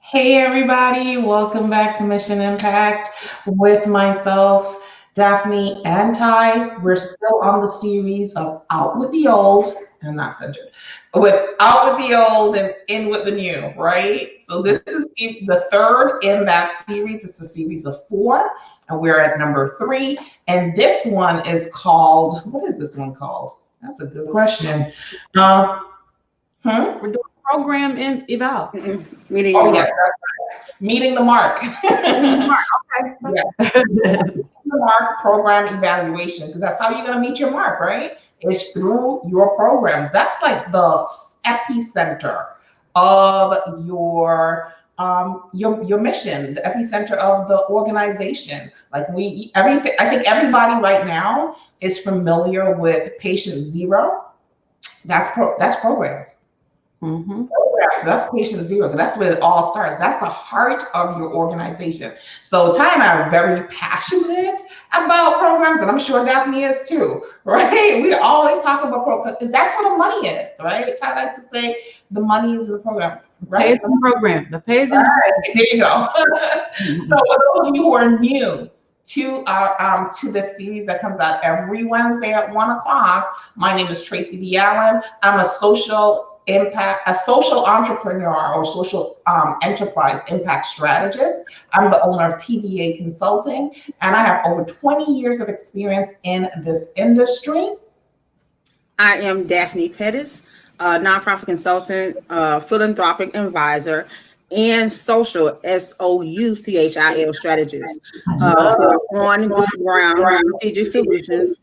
Hey everybody, welcome back to Mission Impact with myself, Daphne and Ty. We're still on the series of Out with the Old, and not centered, with Out with the Old and In with the New, right? So this is the third in that series. It's a series of four, and we're at number three. And this one is called, what is this one called? That's a good question. Uh, We're doing program in eval. Meeting your oh, yes, mark. meeting the mark. Okay. Yeah. The mark program evaluation, because that's how you're going to meet your mark, right? It's through your programs. That's like the epicenter of your mission, the epicenter of the organization. Like everything. I think everybody right now is familiar with patient zero. That's programs. Mm-hmm. Programs. That's patient zero. That's where it all starts. That's the heart of your organization. So Ty and I are very passionate about programs, and I'm sure Daphne is too, right? We always talk about programs because that's where the money is, right? Ty likes to say the money is in the program, right? Pays in the program. The pays in Right. There you go. the So for those of you who are new to our to this series that comes out every Wednesday at 1 o'clock, my name is Tracy B. Allen. I'm a social entrepreneur or social enterprise impact strategist. I'm the owner of TVA Consulting, and I have over 20 years of experience in this industry. I am Daphne Pettis, nonprofit consultant, philanthropic advisor, and social SOUCHIL strategist. On good ground strategic solutions.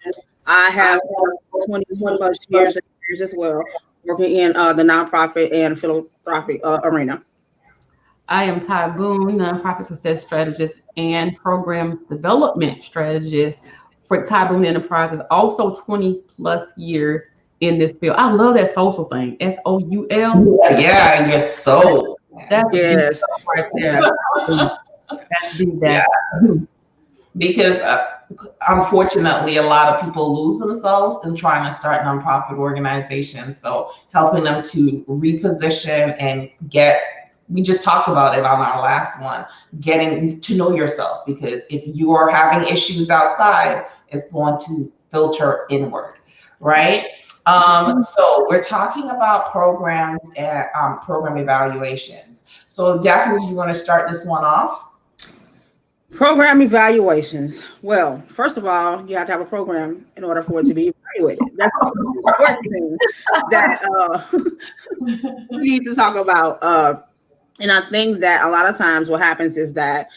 I have 20 plus years of experience as well, working in the nonprofit and philanthropic arena. I am Ty Boone, nonprofit success strategist and programs development strategist for Ty Boone Enterprises. Also 20 plus years in this field. I love that social thing. SOUL. Yeah, you're so. That's Yes. right there. That's big. Yeah. Because unfortunately, a lot of people lose themselves in trying to start nonprofit organizations. So helping them to reposition and we just talked about it on our last one, getting to know yourself, because if you are having issues outside, it's going to filter inward, right? So we're talking about programs and program evaluations. So Daphne, you want to start this one off? Program evaluations. Well, first of all, you have to have a program in order for it to be evaluated. That's the important thing that we need to talk about. And I think that a lot of times what happens is that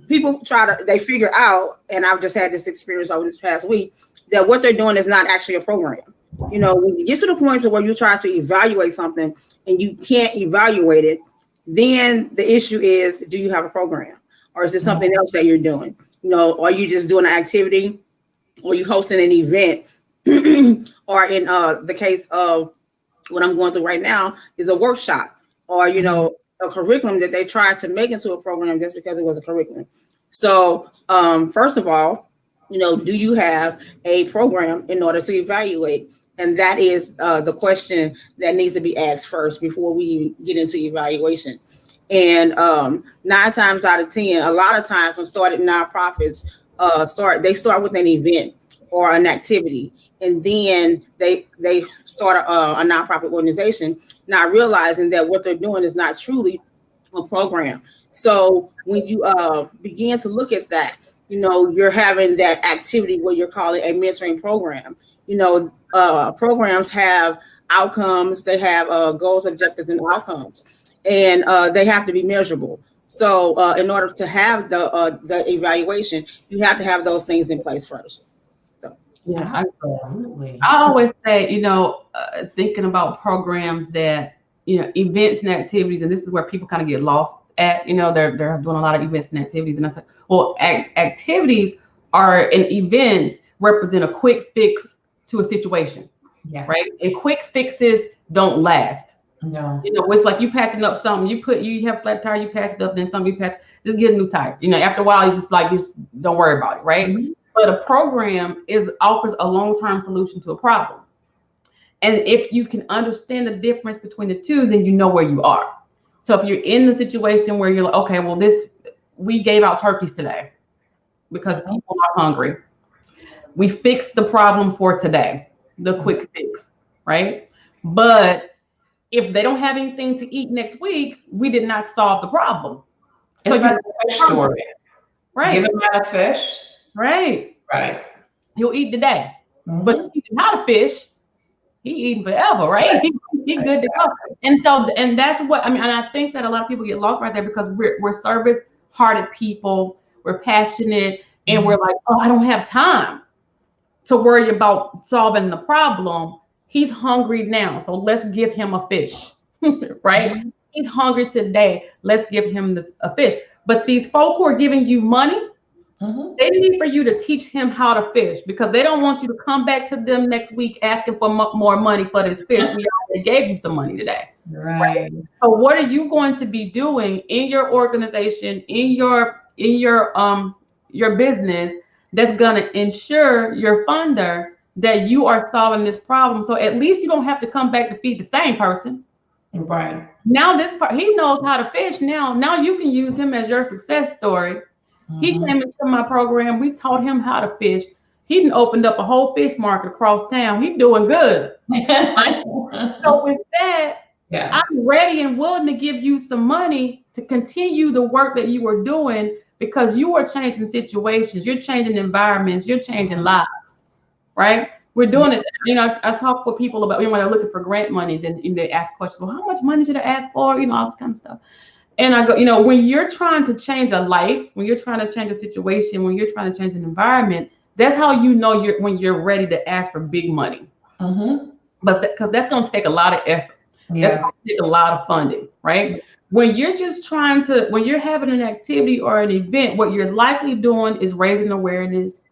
people they figure out, and I've just had this experience over this past week, that what they're doing is not actually a program. You know, when you get to the point where you try to evaluate something and you can't evaluate it, then the issue is, do you have a program? Or is it something else that you're doing? You know, are you just doing an activity, or you hosting an event? Or in the case of what I'm going through right now is a workshop, or, you know, a curriculum that they tried to make into a program just because it was a curriculum. So first of all, you know, do you have a program in order to evaluate? And that is the question that needs to be asked first before we get into evaluation. And 9 times out of 10, a lot of times when started nonprofits they start with an event or an activity, and then they start a nonprofit organization, not realizing that what they're doing is not truly a program. So when you begin to look at that, you know, you're having that activity where you're calling a mentoring program. You know, programs have outcomes, they have goals, objectives, and outcomes. And they have to be measurable. So in order to have the evaluation, you have to have those things in place first. So Yeah, Absolutely. I always say, thinking about programs that, events and activities, and this is where people kind of get lost at. They're doing a lot of events and activities, and I said, well, activities and events represent a quick fix to a situation, Yeah. right? And quick fixes don't last. No. It's like you patching up something. You have flat tire, you patch it up, then something you patch. Just get a new tire. After a while, it's just like, just don't worry about it, right? Mm-hmm. But a program offers a long-term solution to a problem. And if you can understand the difference between the two, then you know where you are. So if you're in the situation where you're like, okay, well, we gave out turkeys today because people are hungry. We fixed the problem for today, the quick fix, right? But if they don't have anything to eat next week, we did not solve the problem. So it's like a fish story. Right. Give a man a fish. Right. Right. He'll eat today. But teach him how to fish, he eating forever, right? He good to go. And that's what I mean. And I think that a lot of people get lost right there because we're service-hearted people, we're passionate, and we're like, oh, I don't have time to worry about solving the problem. He's hungry now, so let's give him a fish, right? He's hungry today, let's give him a fish. But these folk who are giving you money, they need for you to teach him how to fish because they don't want you to come back to them next week asking for more money for this fish. We already gave you some money today. Right. So what are you going to be doing in your organization, in your business that's going to ensure your funder that you are solving this problem? So at least you don't have to come back to feed the same person. Right. Now he knows how to fish. Now you can use him as your success story. He came into my program. We taught him how to fish. He opened up a whole fish market across town. He's doing good. So with that, I'm ready and willing to give you some money to continue the work that you were doing because you are changing situations. You're changing environments. You're changing lives, right? We're doing this. You know, I talk with people about, when they're looking for grant monies and they ask questions, well, how much money should I ask for? You know, all this kind of stuff. And I go, when you're trying to change a life, when you're trying to change a situation, when you're trying to change an environment, that's how you know when you're ready to ask for big money. But because that's going to take a lot of effort. That's going to take a lot of funding, right? When you're just when you're having an activity or an event, what you're likely doing is raising awareness.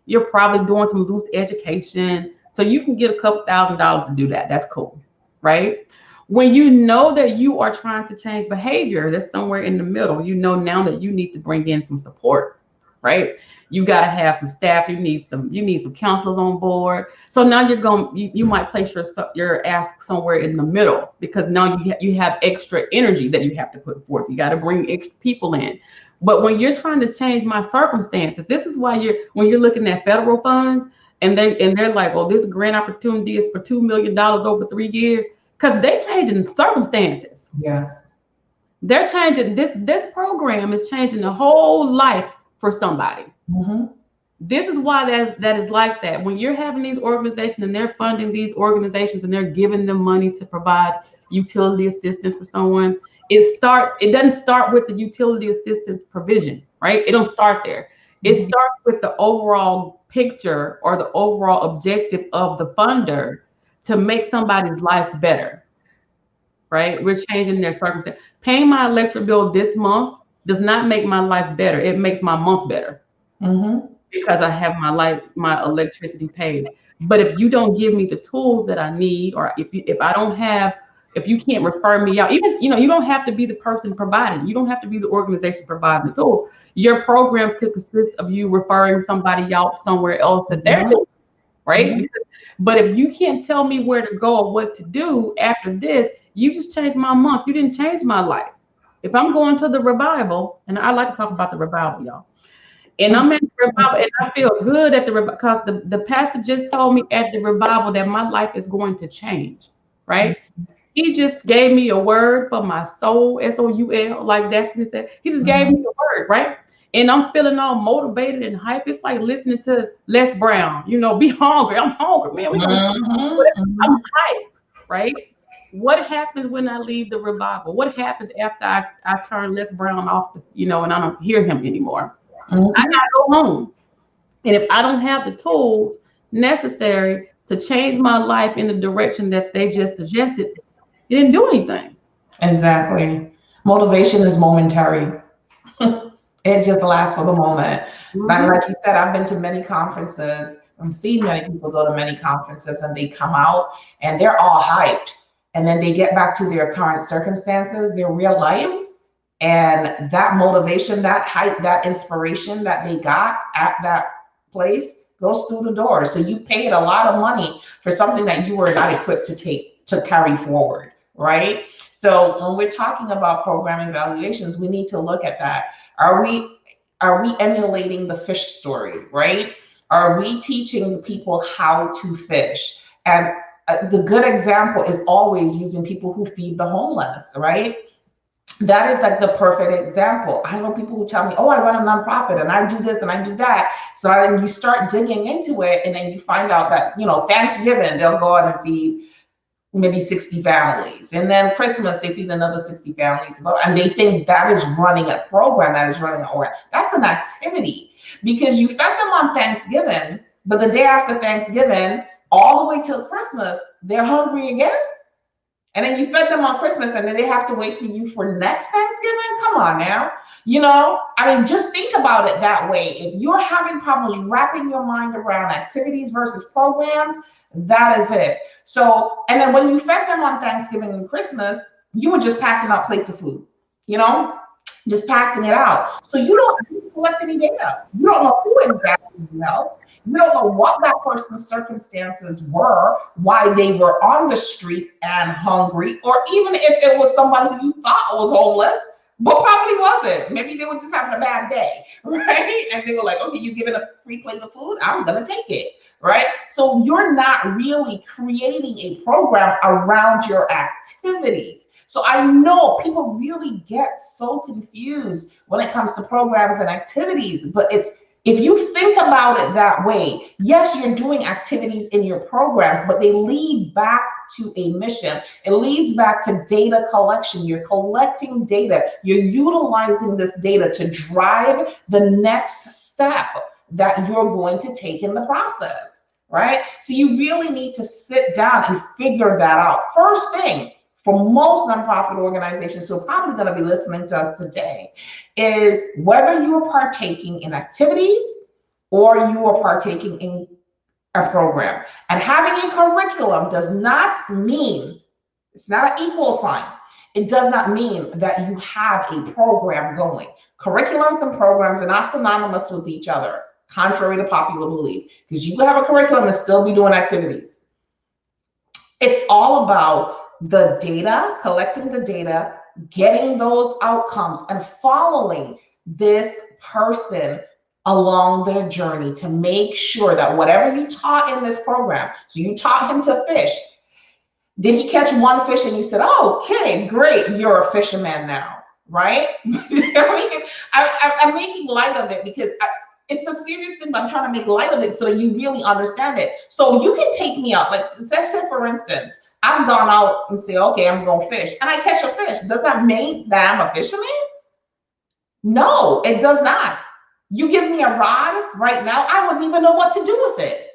You're probably doing some loose education. So you can get a couple $1,000s to do that. That's cool, right? When you know that you are trying to change behavior, that's somewhere in the middle. You know now that you need to bring in some support, right? You got to have some staff. You need some counselors on board. So now you might place your ask somewhere in the middle because now you have extra energy that you have to put forth. You got to bring extra people in. But when you're trying to change my circumstances, this is why when you're looking at federal funds and they're like, oh, this grant opportunity is for $2 million over 3 years. Because they're changing circumstances. Yes. They're changing this program is changing the whole life for somebody. This is why that is like that. When you're having these organizations and they're funding these organizations and they're giving them money to provide utility assistance for someone, it doesn't start with the utility assistance provision, right? It don't start there. It starts with the overall picture or the overall objective of the funder to make somebody's life better, right? We're changing their circumstance. Paying my electric bill this month does not make my life better. It makes my month better because I have my electricity paid. But if you don't give me the tools that I need, or if you can't refer me out, even, you don't have to be the person providing. You don't have to be the organization providing the tools. Your program could consist of you referring somebody out somewhere else that they're doing, right? But if you can't tell me where to go or what to do after this, you just changed my month. You didn't change my life. If I'm going to the revival, and I like to talk about the revival, y'all, and I'm at the revival and I feel good at the revival because the pastor just told me at the revival that my life is going to change, right? He just gave me a word for my soul, SOUL, like Daphne said. He just gave me a word, right? And I'm feeling all motivated and hype. It's like listening to Les Brown, be hungry. I'm hungry, man. I'm hyped, right? What happens when I leave the revival? What happens after I turn Les Brown off, and I don't hear him anymore? I gotta go home. And if I don't have the tools necessary to change my life in the direction that they just suggested, it didn't do anything. Exactly. Motivation is momentary. It just lasts for the moment. Like you said, I've been to many conferences. I've seen many people go to many conferences and they come out and they're all hyped. And then they get back to their current circumstances, their real lives. And that motivation, that hype, that inspiration that they got at that place goes through the door. So you paid a lot of money for something that you were not equipped to carry forward, right? So when we're talking about program evaluations, we need to look at that. Are we emulating the fish story, right? Are we teaching people how to fish? And the good example is always using people who feed the homeless, right? That is like the perfect example. I know people who tell me, oh, I run a nonprofit and I do this and I do that. So then you start digging into it and then you find out that, Thanksgiving, they'll go out and feed maybe 60 families. And then Christmas, they feed another 60 families. And they think that is running a program, that is running an org. That's an activity because you fed them on Thanksgiving, but the day after Thanksgiving, all the way till Christmas, they're hungry again. And then you fed them on Christmas and then they have to wait for you for next Thanksgiving? Come on now. Just think about it that way. If you're having problems wrapping your mind around activities versus programs, that is it. So, and then when you fed them on Thanksgiving and Christmas, you were just passing out plates of food, just passing it out. So you don't collect any data. You don't know who exactly you helped. You don't know what that person's circumstances were, why they were on the street and hungry, or even if it was somebody who you thought was homeless, but probably wasn't. Maybe they were just having a bad day, right? And they were like, okay, you're giving a free plate of food, I'm gonna take it, right? So you're not really creating a program around your activities. So I know people really get so confused when it comes to programs and activities, but if you think about it that way, yes, you're doing activities in your programs, but they lead back to a mission. It leads back to data collection. You're collecting data. You're utilizing this data to drive the next step that you're going to take in the process, right? So you really need to sit down and figure that out. First thing, for most nonprofit organizations who are probably going to be listening to us today, is whether you are partaking in activities or you are partaking in a program. And having a curriculum does not mean, it's not an equal sign. It does not mean that you have a program going. Curriculums and programs are not synonymous with each other, contrary to popular belief, because you can have a curriculum and still be doing activities. It's all about the data, collecting the data, getting those outcomes, and following this person along their journey to make sure that whatever you taught in this program, so you taught him to fish, did he catch one fish and you said, oh, okay, great, you're a fisherman now, right? I'm making light of it because it's a serious thing, but I'm trying to make light of it so that you really understand it. So you can take me out, like let's say for instance, I've gone out and say, okay, I'm going to fish, and I catch a fish. Does that mean that I'm a fisherman? No, it does not. You give me a rod right now, I wouldn't even know what to do with it.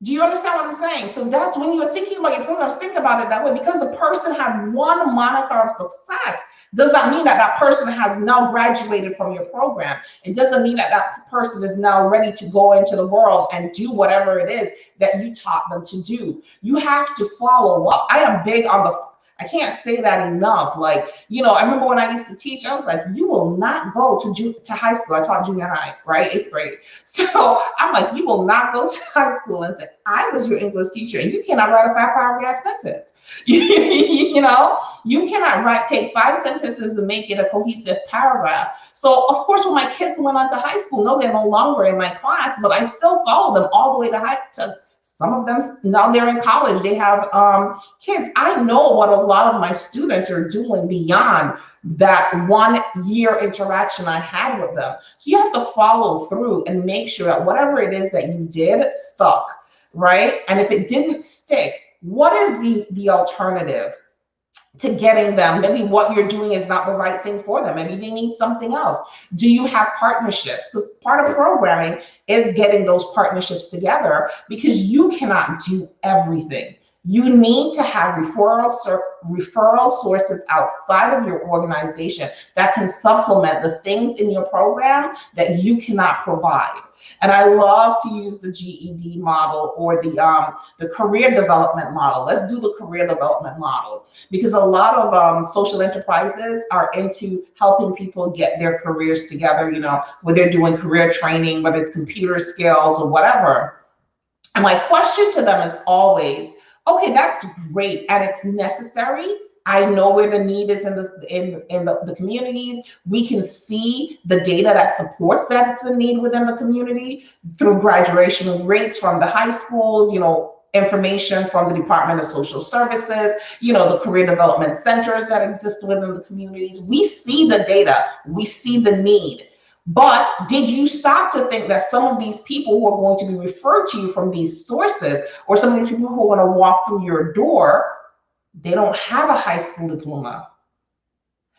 Do you understand what I'm saying? So that's when you're thinking about your programs, think about it that way, because the person had one moniker of success does not mean that that person has now graduated from your program. It doesn't mean that that person is now ready to go into the world and do whatever it is that you taught them to do. You have to follow up. I am big on I can't say that enough. Like, I remember when I used to teach, I was like, you will not go to high school. I taught junior high, right? 8th grade. So I'm like, you will not go to high school and say, I was your English teacher and you cannot write a 5-paragraph sentence. You cannot take 5 sentences and make it a cohesive paragraph. So of course, when my kids went on to high school, no, they're no longer in my class, but I still follow them all the way to some of them, now they're in college, they have kids. I know what a lot of my students are doing beyond that 1 year interaction I had with them. So you have to follow through and make sure that whatever it is that you did stuck, right? And if it didn't stick, what is the alternative to getting them? Maybe what you're doing is not the right thing for them. Maybe they need something else. Do you have partnerships? Because part of programming is getting those partnerships together, because you cannot do everything. You need to have referral sources outside of your organization that can supplement the things in your program that you cannot provide. And I love to use the GED model or the career development model. Let's do the career development model, because a lot of social enterprises are into helping people get their careers together, where they're doing career training, whether it's computer skills or whatever. And my question to them is always, okay, that's great and it's necessary, I know where the need is in the communities. We can see the data that supports that it's a need within the community through graduation rates from the high schools, information from the Department of Social Services, the career development centers that exist within the communities. We see the data, we see the need. But did you stop to think that some of these people who are going to be referred to you from these sources, or some of these people who are going to walk through your door, they don't have a high school diploma?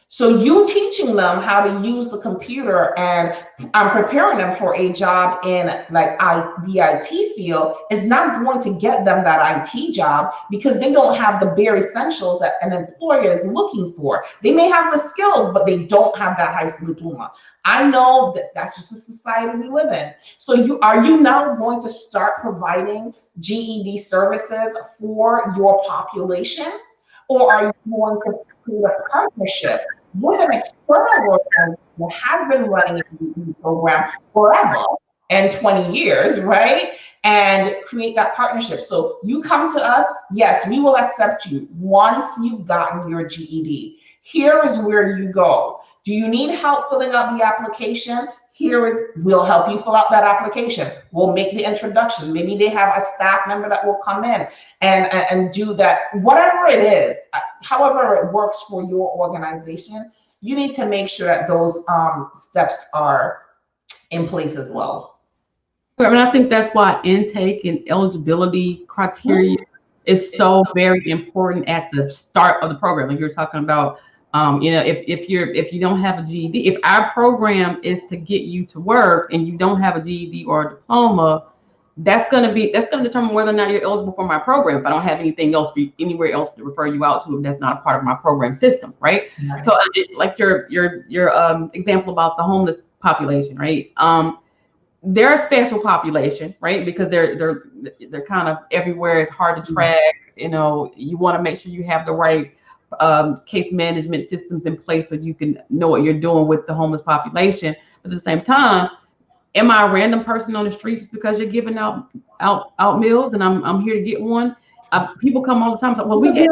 So you teaching them how to use the computer and preparing them for a job in the IT field is not going to get them that IT job, because they don't have the bare essentials that an employer is looking for. They may have the skills, but they don't have that high school diploma. I know that that's just the society we live in. So are you now going to start providing GED services for your population? Or are you going to create a partnership with an external organization that has been running a GED program forever and 20 years, right? And create that partnership. So you come to us, yes, we will accept you once you've gotten your GED. Here is where you go. Do you need help filling out the application? We'll help you fill out that application. We'll make the introduction. Maybe they have a staff member that will come in and do that. Whatever it is, however it works for your organization, you need to make sure that those steps are in place as well. And I think that's why intake and eligibility criteria is so very important at the start of the program. Like you're talking about, if you don't have a GED, if our program is to get you to work and you don't have a GED or a diploma, that's going to determine whether or not you're eligible for my program. If I don't have anything else, anywhere else to refer you out to, if that's not a part of my program system, right? So like your example about the homeless population, right? They're a special population, right? Because they're kind of everywhere. It's hard to track. You want to make sure you have the right case management systems in place so you can know what you're doing with the homeless population. But at the same time, am I a random person on the streets because you're giving out meals and I'm here to get one? People come all the time. So, well, we get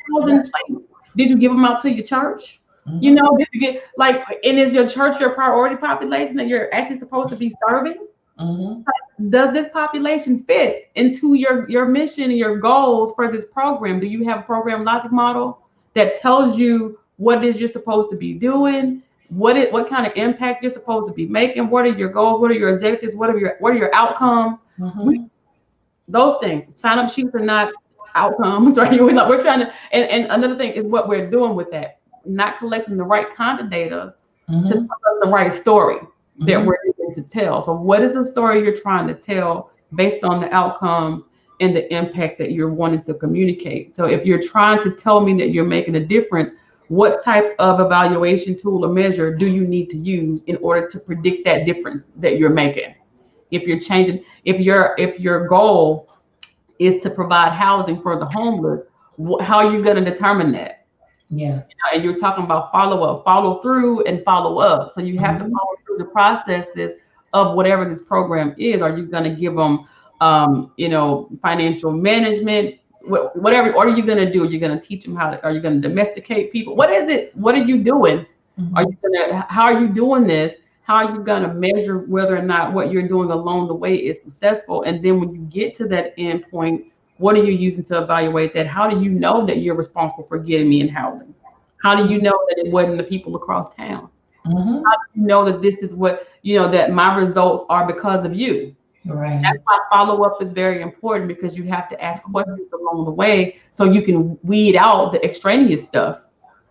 meals in place. Did you give them out to your church? Did you get and is your church your priority population that you're actually supposed to be serving? Does this population fit into your mission and your goals for this program? Do you have a program logic model that tells you what it is you're supposed to be doing? What kind of impact you're supposed to be making? What are your goals? What are your objectives? What are your outcomes? Those things. Sign up sheets are not outcomes, right? We're trying to, and another thing is what we're doing with that. Not collecting the right kind of data to tell us the right story that we're going to tell. So what is the story you're trying to tell based on the outcomes and the impact that you're wanting to communicate? So if you're trying to tell me that you're making a difference, what type of evaluation tool or measure do you need to use in order to predict that difference that you're making? If you're changing, if your goal is to provide housing for the homeless, how are you going to determine that? Yes. And you're talking about follow through and follow up. So you have to follow through the processes of whatever this program is. Are you going to give them, financial management, whatever? What are you going to do? You're going to teach them are you going to domesticate people? What is it? What are you doing? How are you doing this? How are you going to measure whether or not what you're doing along the way is successful? And then when you get to that end point, what are you using to evaluate that? How do you know that you're responsible for getting me in housing? How do you know that it wasn't the people across town? How do you know that this is what, that my results are because of you? Right. That's why follow-up is very important, because you have to ask questions along the way so you can weed out the extraneous stuff.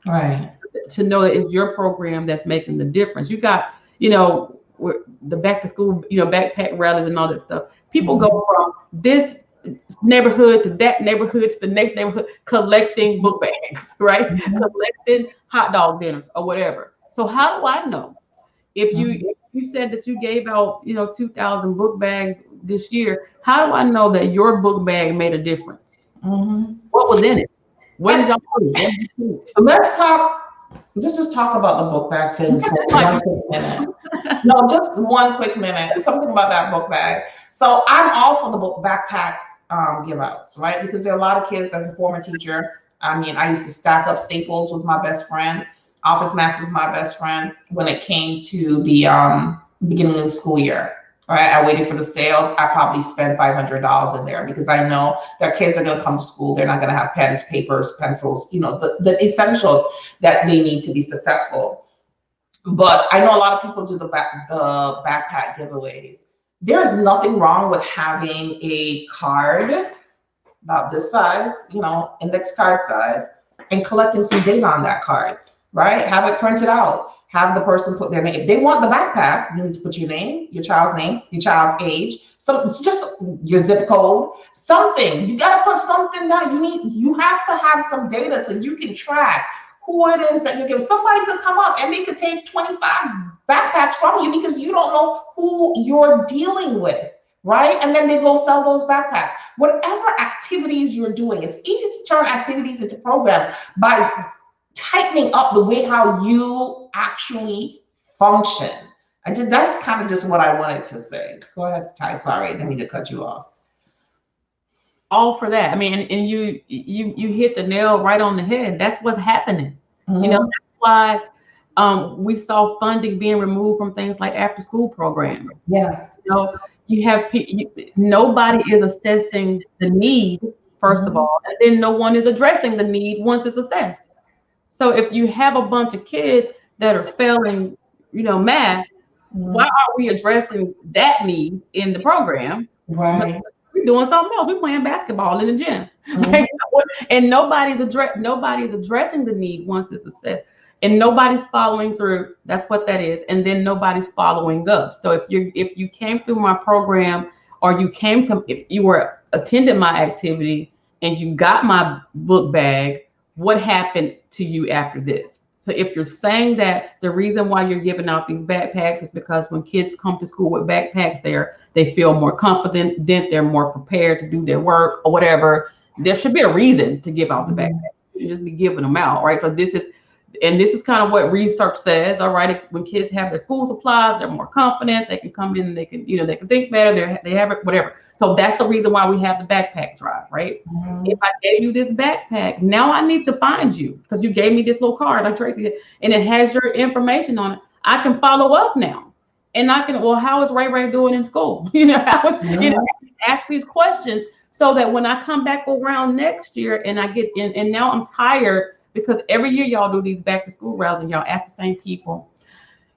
Right. To know that it's your program that's making the difference. You got, the back to school, backpack rallies and all that stuff. People go from this neighborhood to that neighborhood to the next neighborhood collecting book bags, right? Collecting hot dog dinners or whatever. So how do I know if you said that you gave out 2,000 book bags this year? How do I know that your book bag made a difference? What was in it? What did y'all do? Let's just talk about the book bag thing for 1 quick minute. No, just 1 quick minute. Something about that book bag. So I'm all for the book backpack give outs, right? Because there are a lot of kids, as a former teacher, I mean, I used to stack up Staples was my best friend. Office Max was my best friend when it came to the beginning of the school year. Right, I waited for the sales. I probably spent $500 in there because I know their kids are going to come to school. They're not going to have pens, papers, pencils, you know, the essentials that they need to be successful. But I know a lot of people do the backpack giveaways. There's nothing wrong with having a card about this size, you know, index card size, and collecting some data on that card, right? Have it printed out. Have the person put their name. If they want the backpack, you need to put your name, your child's age, so it's just your zip code, something. You got to put something down. You have to have some data so you can track who it is that you're giving. Somebody could come up and they could take 25 backpacks from you because you don't know who you're dealing with, right? And then they go sell those backpacks. Whatever activities you're doing, it's easy to turn activities into programs by tightening up the way how you actually function. That's kind of just what I wanted to say. Go ahead, Ty. Sorry, I didn't mean to cut you off. All for that. I mean, and you hit the nail right on the head. That's what's happening. Mm-hmm. You know, that's why we saw funding being removed from things like after school programs. Yes. You know, you have nobody is assessing the need, first of all, and then no one is addressing the need once it's assessed. So if you have a bunch of kids that are failing, you know, math, why aren't we addressing that need in the program? Right. We're doing something else. We're playing basketball in the gym. And nobody's addressing the need once it's assessed. And nobody's following through. That's what that is. And then nobody's following up. So if you came through my program, or if you were attending my activity and you got my book bag, what happened to you after this? So if you're saying that the reason why you're giving out these backpacks is because when kids come to school with backpacks they feel more confident, they're more prepared to do their work or whatever, there should be a reason to give out the backpacks. You just be giving them out, right? So this is kind of what research says. All right, when kids have their school supplies, they're more confident. They can come in, they can think better. They have it, whatever. So that's the reason why we have the backpack drive, right? If I gave you this backpack, now I need to find you because you gave me this little card, like Tracy did, and it has your information on it. I can follow up now, and I can. Well, how is Ray doing in school? Ask these questions so that when I come back around next year and I get in, and now I'm tired. Because every year y'all do these back to school routes and y'all ask the same people,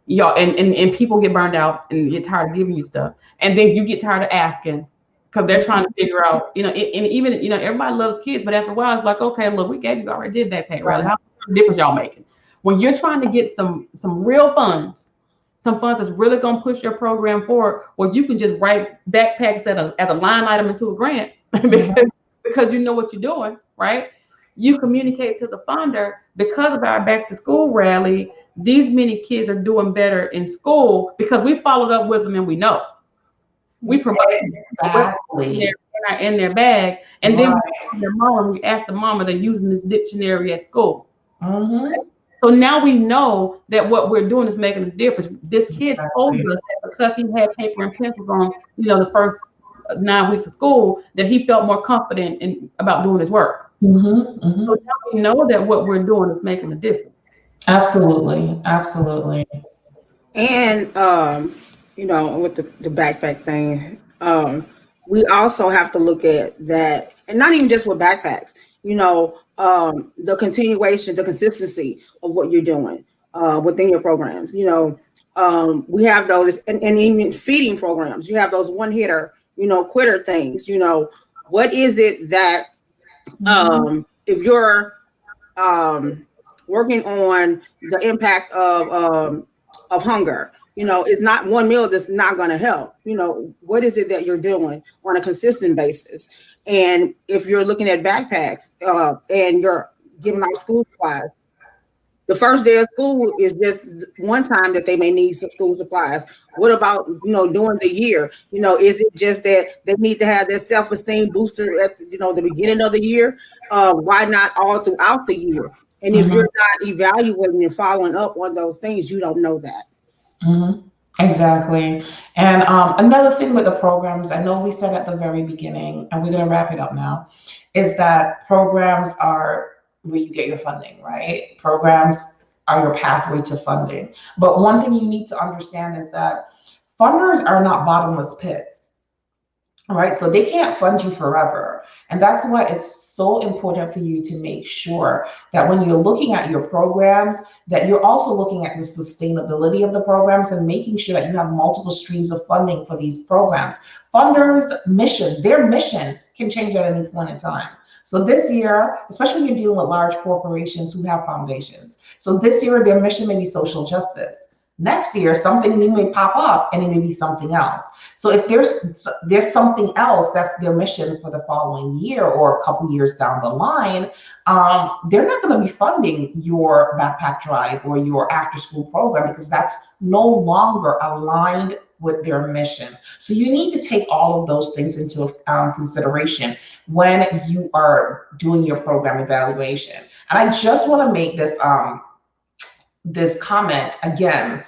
y'all and people get burned out and get tired of giving you stuff, and then you get tired of asking because they're trying to figure out, and even everybody loves kids, but after a while it's like, okay, look, we already did backpack rally. How much difference y'all making? When you're trying to get some real funds, some funds that's really gonna push your program forward, or you can just write backpacks as a line item into a grant because you know what you're doing, right? You communicate to the funder, because of our back to school rally, these many kids are doing better in school because we followed up with them and we know. We provided in their bag, and then we asked the mom, are they using this dictionary at school? So now we know that what we're doing is making a difference. This kid told us that because he had paper and pencils on, the first 9 weeks of school, that he felt more confident about doing his work. So now we know that what we're doing is making a difference. Absolutely. And with the backpack thing, we also have to look at that, and not even just with backpacks, the continuation, the consistency of what you're doing within your programs. We have those, and even feeding programs, you have those one hitter, quitter things. What is it that if you're working on the impact of hunger, it's not one meal that's not going to help. What is it that you're doing on a consistent basis? And if you're looking at backpacks and you're giving out school supplies, the first day of school is just one time that they may need some school supplies. What about, during the year? Is it just that they need to have their self-esteem booster at, the beginning of the year? Why not all throughout the year? And if you're not evaluating and following up on those things, you don't know that. Exactly. And another thing with the programs, I know we said at the very beginning, and we're going to wrap it up now, is that programs are where you get your funding, right? Programs are your pathway to funding. But one thing you need to understand is that funders are not bottomless pits. All right, so they can't fund you forever. And that's why it's so important for you to make sure that when you're looking at your programs, that you're also looking at the sustainability of the programs and making sure that you have multiple streams of funding for these programs. Funders' mission, their mission can change at any point in time. So this year, especially when you're dealing with large corporations who have foundations. So this year, their mission may be social justice. Next year, something new may pop up and it may be something else. So if there's something else that's their mission for the following year or a couple years down the line, they're not going to be funding your backpack drive or your after school program because that's no longer aligned with their mission. So you need to take all of those things into consideration when you are doing your program evaluation. And I just want to make this comment again,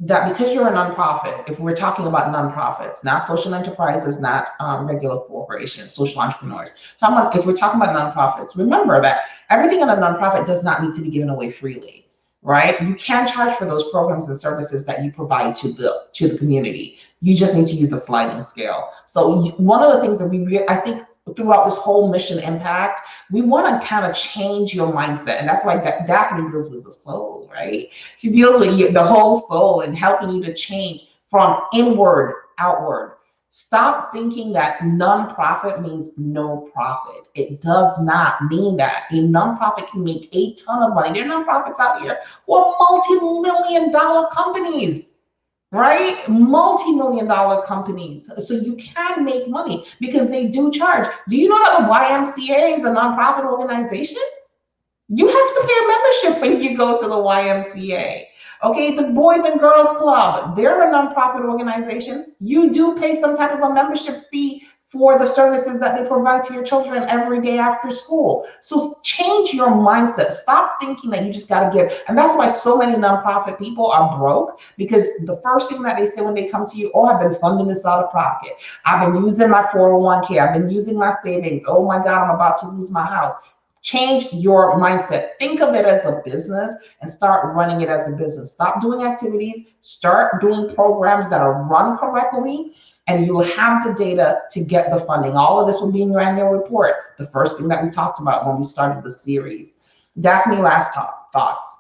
that because you're a nonprofit, if we're talking about nonprofits, not social enterprises, not regular corporations, social entrepreneurs, if we're talking about nonprofits, remember that everything in a nonprofit does not need to be given away freely, right? You can charge for those programs and services that you provide to the community. You just need to use a sliding scale. So one of the things that I think throughout this whole mission impact, we want to kind of change your mindset. And that's why Daphne deals with the soul, right? She deals with the whole soul and helping you to change from inward outward. Stop thinking that nonprofit means no profit. It does not mean that. A nonprofit can make a ton of money. There are nonprofits out here who are multi-million-dollar companies. Right? Multi-million-dollar companies. So you can make money because they do charge. Do you know that the YMCA is a nonprofit organization? You have to pay a membership when you go to the YMCA. Okay, the Boys and Girls Club, they're a nonprofit organization. You do pay some type of a membership fee for the services that they provide to your children every day after school. So change your mindset. Stop thinking that you just got to give. And that's why so many nonprofit people are broke, because the first thing that they say when they come to you, oh, I've been funding this out of pocket. I've been using my 401k. I've been using my savings. Oh my God, I'm about to lose my house. Change your mindset. Think of it as a business and start running it as a business. Stop doing activities. Start doing programs that are run correctly. And you will have the data to get the funding. All of this will be in your annual report. The first thing that we talked about when we started the series. Daphne, last thoughts.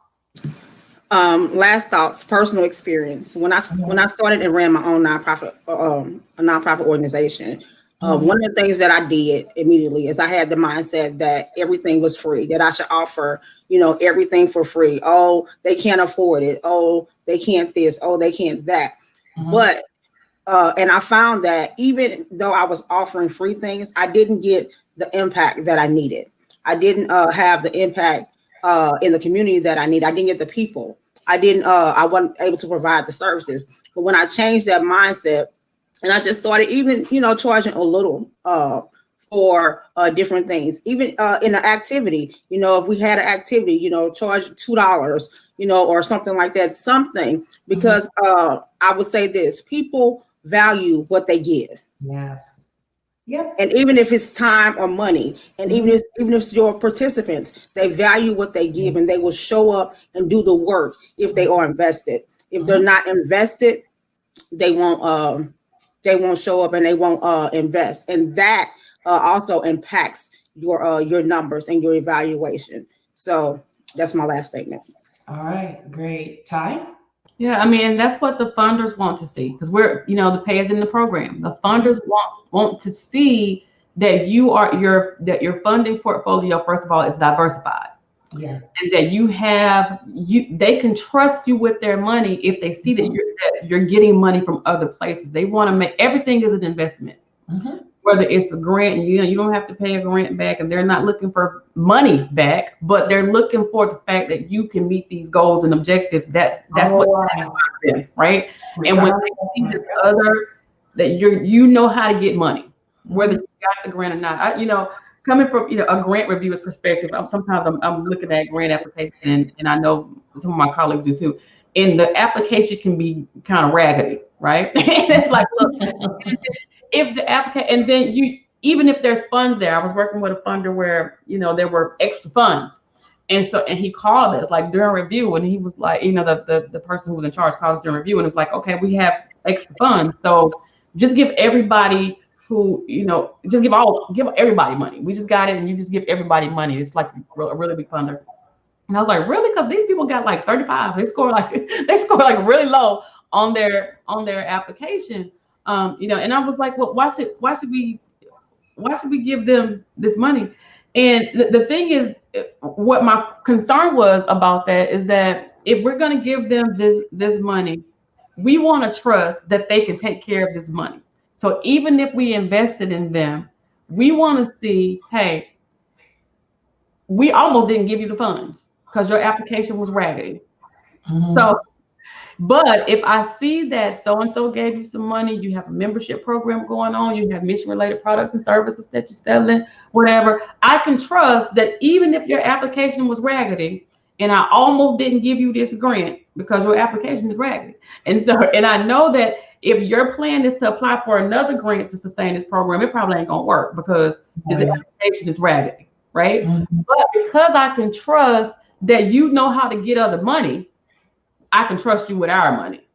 Last thoughts, personal experience. When I started and ran my own nonprofit, a nonprofit organization, one of the things that I did immediately is I had the mindset that everything was free, that I should offer, everything for free. Oh, they can't afford it. Oh, they can't this. Oh, they can't that. But and I found that even though I was offering free things, I didn't get the impact that I needed. I didn't have the impact in the community that I need. I didn't get the people. I wasn't able to provide the services. But when I changed that mindset and I just started even, charging a little for different things, even in an activity, if we had an activity, charge $2, or something like that, because I would say this, people value what they give. Yes. Yep. And even if it's time or money, and even if it's your participants, they value what they give, and they will show up and do the work if they are invested. If they're not invested, they won't show up and they won't invest. And that also impacts your numbers and your evaluation. So that's my last statement. All right, great. Ty? Yeah, I mean, that's what the funders want to see, because we're, the pay is in the program. The funders want to see that your funding portfolio, first of all, is diversified. Yes. And that they can trust you with their money if they see that you're getting money from other places. They want to make everything is an investment. Whether it's a grant, and you don't have to pay a grant back, and they're not looking for money back, but they're looking for the fact that you can meet these goals and objectives. That's what them, right? And when they see that you know how to get money, whether you got the grant or not. Coming from a grant reviewer's perspective, sometimes I'm looking at grant application, and I know some of my colleagues do too. And the application can be kind of raggedy, right? And it's like, look. If the applicant, and then even if there's funds there, I was working with a funder where, there were extra funds. And he called us like during review, and he was like, the person who was in charge called us during review, and it was like, okay, we have extra funds. So just give everybody who, just give everybody money. We just got it, and you just give everybody money. It's like a really big funder. And I was like, really? Because these people got like 35. They score like really low on their application. And I was like, well, why should we give them this money? And the thing is, what my concern was about that is that if we're going to give them this money, we want to trust that they can take care of this money. So even if we invested in them, we want to see, hey, we almost didn't give you the funds because your application was raggedy. Mm-hmm. So, but if I see that so-and-so gave you some money, you have a membership program going on, you have mission-related products and services that you're selling, whatever, I can trust that even if your application was raggedy and I almost didn't give you this grant because your application is raggedy. And I know that if your plan is to apply for another grant to sustain this program, it probably ain't gonna work because this application is raggedy, right? Mm-hmm. But because I can trust that you know how to get other money, I can trust you with our money.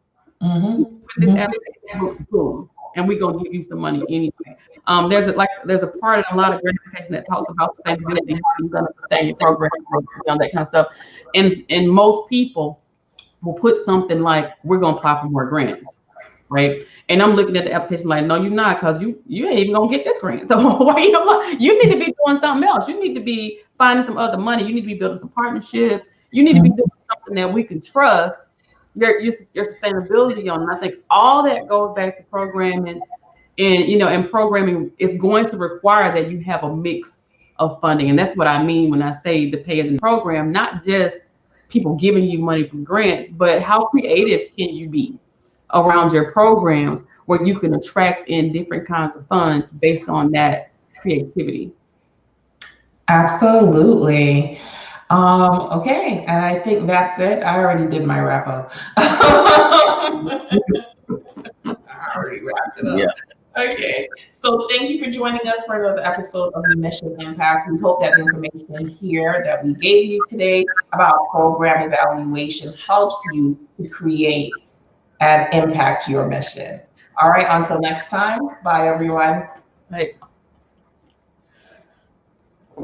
Mm-hmm. This application, boom, and we're gonna give you some money anyway. There's a part in a lot of gratification that talks about sustainability, how you're gonna sustain your program, that kind of stuff. And most people will put something like, we're gonna apply for more grants, right? And I'm looking at the application like, no, you're not, because you ain't even gonna get this grant. So you need to be doing something else. You need to be finding some other money. You need to be building some partnerships. You need to be doing something that we can trust your sustainability on. And I think all that goes back to programming, and programming is going to require that you have a mix of funding. And that's what I mean when I say the pay as in program, not just people giving you money from grants, but how creative can you be around your programs where you can attract in different kinds of funds based on that creativity. Absolutely. Okay, and I think that's it. I already did my wrap up. I already wrapped it up. Yeah. Okay, so thank you for joining us for another episode of Mission Impact. We hope that the information here that we gave you today about program evaluation helps you to create and impact your mission. All right, until next time, bye everyone. Bye.